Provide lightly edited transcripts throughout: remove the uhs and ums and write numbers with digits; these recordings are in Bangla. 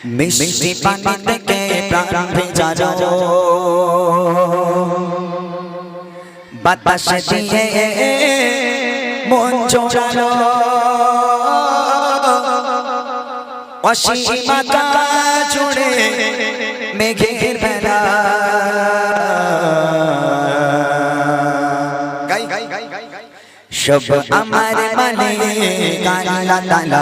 মিষ্টি পানি থেকে প্রাণ ভেজানো বাতাস দিয়ে মন জোড়ানো অসীম আকাশ জুড়ে মেঘের বেলা সব আমার মালিক আল্লাহ তাআলা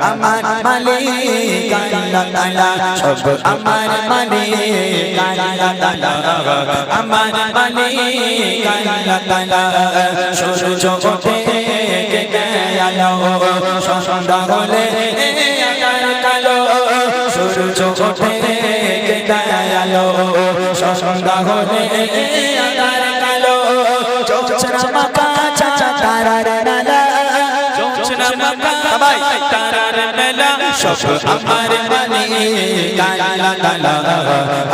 আমার মালিক আল্লাহ তাআলা সব আমার মালিক আল্লাহ তাআলা আমার মালিক আল্লাহ তাআলা সূর্য ওঠে কে আলো সন্ধ্যা হলে আকার কালো সূর্য ওঠে কে আলো সন্ধ্যা হলে আকার কালো চোখের মাথা তারার মেলা জোছনা মাকা তারার মেলা সব আমার মালিক আল্লাহ তাআলা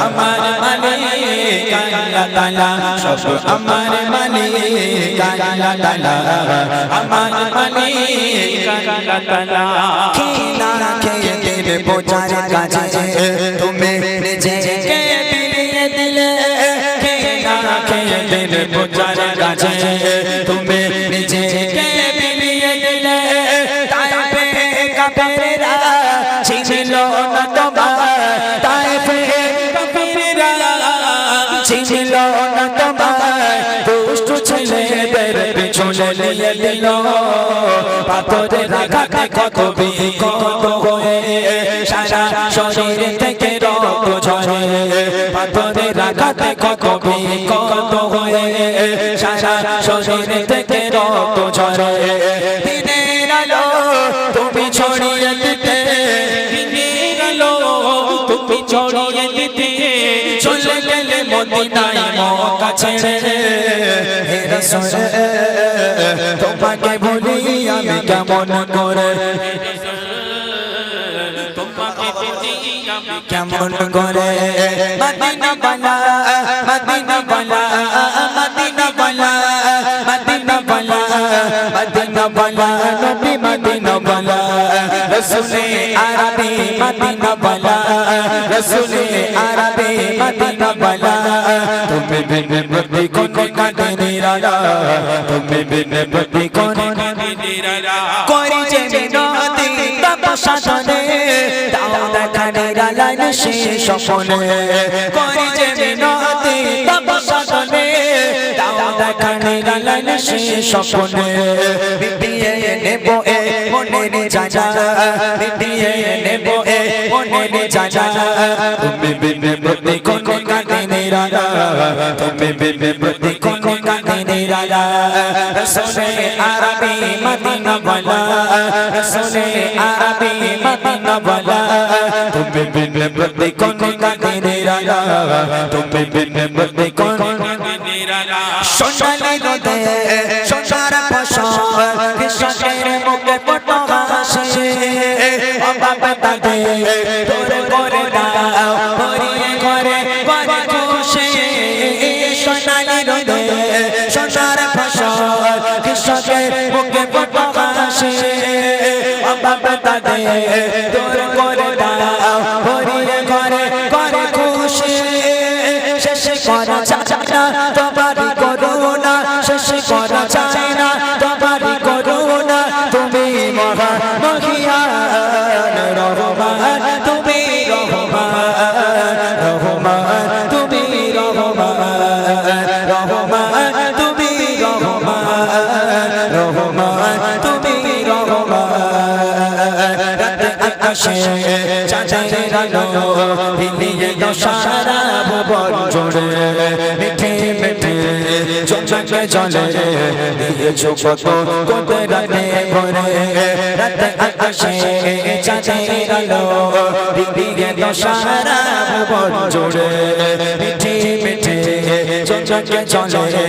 আমার মালিক আল্লাহ তাআলা সব আমার মালিক আল্লাহ তাআলা আমার মালিক আল্লাহ তাআলা কিনা খেয়ে দেবে বোঝার কাজে তুমি নিজেকে বিলিয়ে দিলে কিনা খেয়ে দেবে বোঝার কাজে তুমি নিজেকে বিলিয়ে দিলে তাইফে কাফেররা ছিল না তোমার তাইফে কাফেররা ছিল না তোমার দুষ্ট ছেলেদের পিছনে নিয়ে দিল পাথরের আঘাতে কত বিকট হয়ে সারা শরীর থেকে রক্ত ঝরে পাথরের আঘাতে কত বিকট হয়ে সারা শরীর থেকে রক্ত ঝরে দিনের আলো তুমি ছড়িয়ে দিতে দিনের আলো তুমি ছড়িয়ে দিতে চলে গেলে মদিনায় মক্কা ছেড়ে হে রাসূল তোমাকে ভুলি আমি কেমন করে তোমাকে ভুলি আমি কেমন করে মদিনা বালা মদিনা বালা মদিনা বালা মদিনা বালা মদিনা বালা নবী মদিনা বালা রাসূলে আরবি মদিনা বালা রাসূলে আরবি মদিনা বালা তুমি বিন বদি কোন কাঁদে নিরালা তুমি বিন বদি কোন কাঁদে নিরালা করি যে মিনতি তপস্যা সাধনে দাও দেখা নিরালা নিশি স্বপ্নে করি যে মিনতি তপস্যা সাধনে দাও দেখা নিরালা নিশি স্বপ্নে বিপিয়ে নেব এ মনের জানা বিপিয়ে নেব এ মনের জানা তুমি বিন বদি কোন কাঁদে নিরালা তুমি বিন বদি কোন কাঁদে নিরালা রাসূলে আরবি মদিনা বালা রাসূলে আরবি মদিনা বালা তুমি বিন বদি কোন কাঁদে নিরালা তুমি বিন বদি কোন কাঁদে নিরালা সোনালি রোদে সোনার ফসল কৃষকের মুখে ফটো হাসি বাবা দাদে তোর করে দাও ভরিয়ে ঘরে করে খুশি সোনালি রোদে সোনার ফসল কৃষকের মুখে ফটো হাসি বাবা দাদে তোর করে দাও ভরিয়ে ঘরে করে খুশি শেষ করা যায় না তোমারই করুণা শেষ করা যায় না তোমারই করুণা তুমি মহান মহিয়ান রহমান তুমি রহমান রহমান তুমি রহমান রহমান তুমি রহমান রহমান তুমি রহমান রাত আকাশে চাঁদের আলো বিলিয়ে দাও সারা ভুবন জুড়ে মিঠে মিঠে চোখে জলে দিয়েছো কত কুদরতে ভরে রাত আকাশে চাঁদের আলো বিলিয়ে দাও সারা ভুবন জুড়ে মিঠে মিঠে চোখে জলে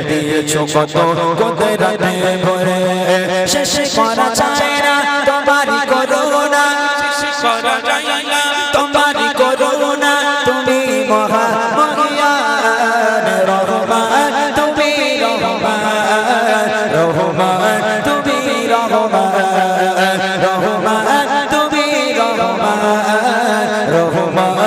দিয়েছো কত কুদরতে ভরে শেষ করা যায় না তোমারই করুণা শেষ করা যায় না তোমারই করুণা তুমি মহান মহিয়ান রহমান তুমি রহমান রহমান তুমি রহমান রহমান তুমি রহমান রহমান